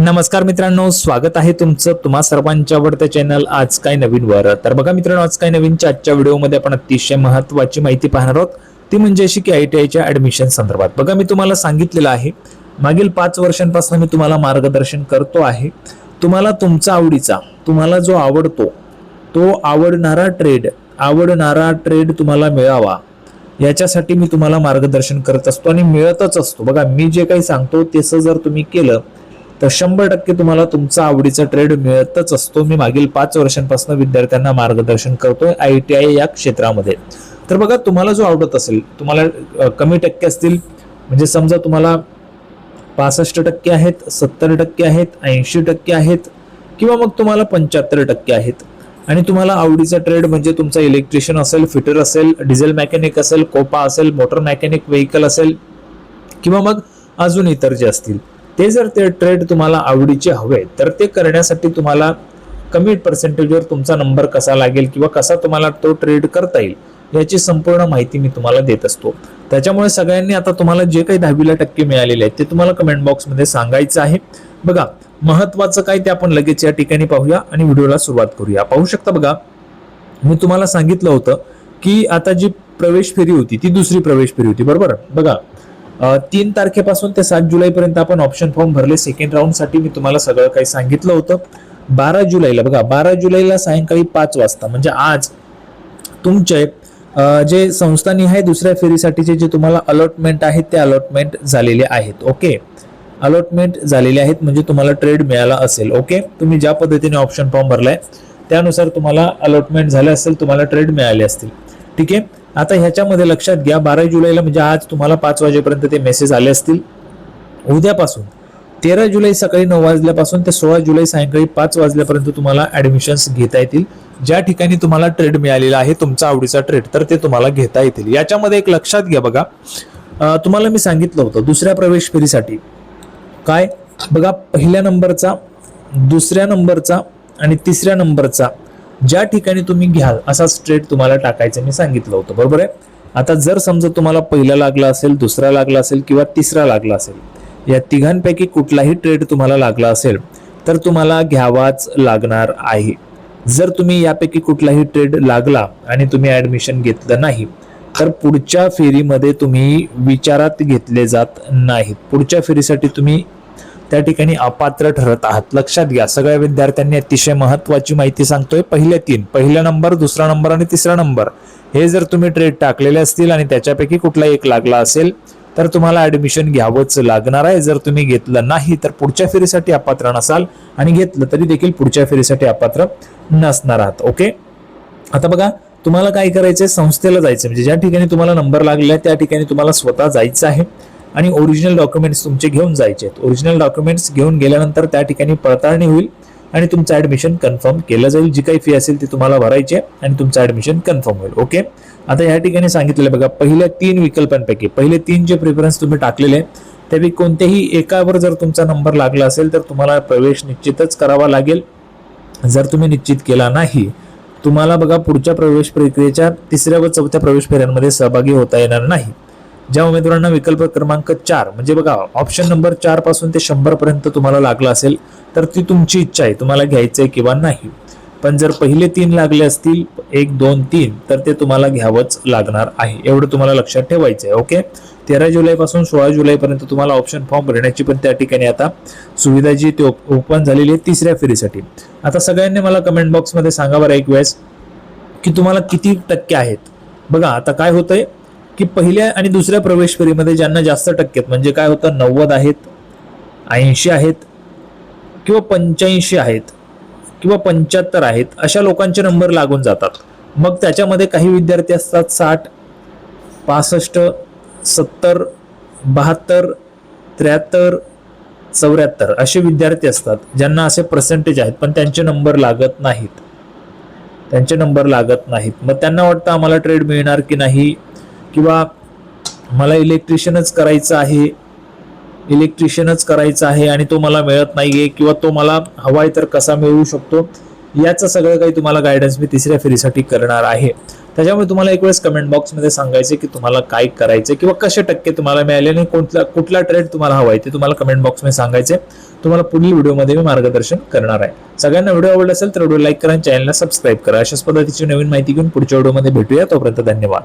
नमस्कार मित्रांनो, स्वागत आहे तुमचं तुम्हा सर्वांच्या आवडत्या चॅनल आज काय नवीन वर. तर बघा मित्रांनो, आज काय नवीनच्या आजच्या व्हिडिओमध्ये आपण अतिशय महत्त्वाची माहिती पाहणार आहोत. ती म्हणजे अशी की ITIच्या ऍडमिशन संदर्भात. बघा, मी तुम्हाला सांगितलेलं आहे, मागील 5 वर्षांपासून मी तुम्हाला मार्गदर्शन करतो आहे. तुम्हाला तुमचा आवडीचा, तुम्हाला जो आवडतो तो आवडणारा ट्रेड तुम्हाला मिळावा, याच्यासाठी मी तुम्हाला मार्गदर्शन करत असतो आणि मिळतच असतो. बघा, मी जे काही सांगतो तसं जर तुम्ही केलं तर 100% तुम्हाला तुमचा आवडीचा ट्रेड मिळतच असतो. मी मागील 5 वर्षांपासून विद्यार्थ्यांना मार्गदर्शन करतोय ITI या क्षेत्रामध्ये. तर बघा, तुम्हाला जो आवडत असेल, तुम्हाला कमी टक्के असतील, म्हणजे समजा तुम्हाला 65% आहेत, 70% आहेत, 80% आहेत, किंवा मग तुम्हाला 75% आहेत, आणि तुम्हाला आवडीचा ट्रेड म्हणजे तुमचा इलेक्ट्रिशियन असेल, फिटर असेल, डिझेल मेकॅनिक असेल, कोपा असेल, मोटर मेकॅनिक व्हेकल असेल, किंवा मग अजून इतर जे असतील ते जर ते ट्रेड तुम्हाला आवडीचे हवे, तर ते करण्यासाठी तुम्हाला कमी पर्सेंटेजवर तुमचा नंबर कसा लागेल किंवा कसा तुम्हाला तो ट्रेड करता येईल याची संपूर्ण माहिती मी तुम्हाला देत असतो. त्याच्यामुळे सगळ्यांनी आता तुम्हाला जे काही 10वीला टक्के मिळालेले आहेत ते तुम्हाला कमेंट बॉक्समध्ये सांगायचं आहे. बघा, महत्वाचं काय ते आपण लगेच या ठिकाणी पाहूया आणि व्हिडिओला सुरुवात करूया. पाहू शकता, बघा, मी तुम्हाला सांगितलं होतं की आता जी प्रवेश फेरी होती ती दुसरी प्रवेश फेरी होती, बरोबर. बघा, 3 तारखेपासून ते 7 जुलैपर्यंत आपण ऑप्शन फॉर्म भरले. सेकंड राऊंड साठी मी तुम्हाला सगळं काही सांगितलं होतं. 12 जुलैला, बघा, 12 जुलैला सायंकाळी 5 वाजता, म्हणजे आज तुमचे जे संस्थानिहाय दुसऱ्या फेरीसाठीचे जे तुम्हाला अलॉटमेंट आहेत ते अलॉटमेंट झालेले आहेत. ओके, अलॉटमेंट झालेले आहेत म्हणजे तुम्हाला ट्रेड मिळाला असेल. ओके, तुम्ही ज्या पद्धतीने ऑप्शन फॉर्म भरलाय त्यानुसार तुम्हाला अलॉटमेंट झाले असेल, तुम्हाला ट्रेड मिळाले असतील. ठीक आहे, आता ह्याच्यामध्ये लक्षात घ्या, 12 जुलैला म्हणजे आज तुम्हाला 5 वाजेपर्यंत ते मेसेज आले असतील. उद्यापासून 13 जुलै सकाळी 9 वाजल्यापासून ते 16 जुलै सायंकाळी 5 वाजल्यापर्यंत तुम्हाला ऍडमिशन्स घेता येतील. ज्या ठिकाणी तुम्हाला ट्रेड मिळालेला आहे, तुमचा आवडीचा ट्रेड, तर ते तुम्हाला घेता येतील. याच्यामध्ये एक लक्षात घ्या, बघा, तुम्हाला मी सांगितलं होतं दुसऱ्या प्रवेश फेरीसाठी काय, बघा, पहिल्या नंबरचा, दुसऱ्या नंबरचा आणि तिसऱ्या नंबरचा ज्या ठिकाणी तुम्ही घ्याल असाच ट्रेड तुम्हाला टाकायचं मी सांगितलं होतं, बरोबर आहे. आता जर समजा तुम्हाला पहिला लागला असेल, दुसरा लागला असेल किंवा तिसरा लागला असेल, या तिघांपैकी कुठलाही ट्रेड तुम्हाला लागला असेल तर तुम्हाला घ्यावाच लागणार आहे. जर तुम्ही यापैकी कुठलाही ट्रेड लागला आणि तुम्ही ऍडमिशन घेतलं नाही तर पुढच्या फेरीमध्ये तुम्ही विचारात घेतले जात नाहीत. पुढच्या फेरीसाठी तुम्ही त्या ठिकाणी अपात्र ठरत आहात. लक्षात घ्या, सगळ्या विद्यार्थ्यांनी अतिशय महत्वाची माहिती सांगतोय. पहिला नंबर, दुसरा नंबर आणि तिसरा नंबर हे जर तुम्ही ट्रेड टाकलेले असतील आणि त्याच्यापैकी कुठला एक लागला असेल तर तुम्हाला ऍडमिशन घ्यावंच लागणार आहे. जर तुम्ही घेतलं नाही तर पुढच्या फेरीसाठी अपात्र नसाल, आणि घेतलं तरी देखील पुढच्या फेरीसाठी अपात्र नसणार आहात. ओके, आता बघा, तुम्हाला काय करायचंय, संस्थेला जायचं, म्हणजे ज्या ठिकाणी तुम्हाला नंबर लागलेला आहे त्या ठिकाणी तुम्हाला स्वतः जायचं आहे आणि ओरिजिनल डॉक्युमेंट्स तुमचे घेऊन जायचे आहेत. ओरिजिनल डॉक्युमेंट्स घेऊन गेल्यानंतर त्या ठिकाणी पडताळणी होईल आणि तुमचं ऍडमिशन कन्फर्म केलं जाईल. जी काही फी असेल ती तुम्हाला भरायची आहे आणि तुमचं ऍडमिशन कन्फर्म होईल. ओके, आता या ठिकाणी सांगितलेलं, बघा, पहिल्या 3 विकल्पांपैकी पहिले 3 जे प्रेफरन्स तुम्ही टाकलेले त्यापैकी कोणत्याही एकावर जर तुमचा नंबर लागला असेल तर तुम्हाला प्रवेश निश्चितच करावा लागेल. जर तुम्ही निश्चित केला नाही, तुम्हाला, बघा, पुढच्या प्रवेश प्रक्रियेच्या 3ऱ्या व 4थ्या प्रवेश फेऱ्यांमध्ये सहभागी होता येणार नाही. ज्या उमेदवारांना विकल्प क्रमांक 4, म्हणजे बघा, ऑप्शन नंबर 4 पासून ते 100 पर्यंत तुम्हाला लागला असेल तर ती तुमची इच्छा आहे, तुम्हाला घ्यायचंय किंवा नाही. पण जर पहिले 3 लागले असतील, 1, 2, 3, तर ते तुम्हाला घ्यावंच लागणार आहे. एवढं तुम्हाला लक्षात ठेवायचं आहे. ओके, 13 जुलैपासून 16 जुलैपर्यंत तुम्हाला ऑप्शन फॉर्म भरण्याची पण त्या ठिकाणी आता सुविधा जी ती ओपन झालेली आहे 3ऱ्या फेरीसाठी. आता सगळ्यांनी मला कमेंट बॉक्समध्ये सांगा बरं एक वेळेस की तुम्हाला किती टक्के आहेत. बघा, आता काय होतंय की पहिल्या आणि दुसऱ्या प्रवेश फेरीमध्ये ज्यांना जास्त टक्के आहेत, म्हणजे काय होतं, 90 आहेत, 80 आहेत, किंवा 85 आहेत, किंवा 75 आहेत, अशा लोकांचे नंबर लागून जातात. मग त्याच्यामध्ये काही विद्यार्थी असतात 60, 65, 70, 72, 73, 74 असे विद्यार्थी असतात ज्यांना असे पर्सेंटेज आहेत पण त्यांचे नंबर लागत नाहीत. मग त्यांना वाटतं आम्हाला ट्रेड मिळणार की नाही, किंवा मला इलेक्ट्रिशियनच करायचं आहे आणि तो मला मिळत नाहीये, किंवा तो मला हवाय तर कसा मिळू शकतो, याचं सगळं काही तुम्हाला गायडन्स मी 3ऱ्या फेरीसाठी करणार आहे. त्याच्यामुळे तुम्हाला एक वेळेस कमेंट बॉक्समध्ये सांगायचे की तुम्हाला काय करायचं किंवा कसे टक्के तुम्हाला मिळाले आणि कुठला ट्रेड तुम्हाला हवाय ते तुम्हाला कमेंट बॉक्समध्ये सांगायचे. तुम्हाला पुढील व्हिडिओमध्ये मी मार्गदर्शन करणार आहे. सगळ्यांना व्हिडिओ आवडला असेल तर व्हिडिओ लाईक करा आणि चॅनलला सबस्क्राईब करा. अशाच पद्धतीची नवीन माहिती घेऊन पुढच्या व्हिडिओमध्ये भेटूया. तोपर्यंत धन्यवाद.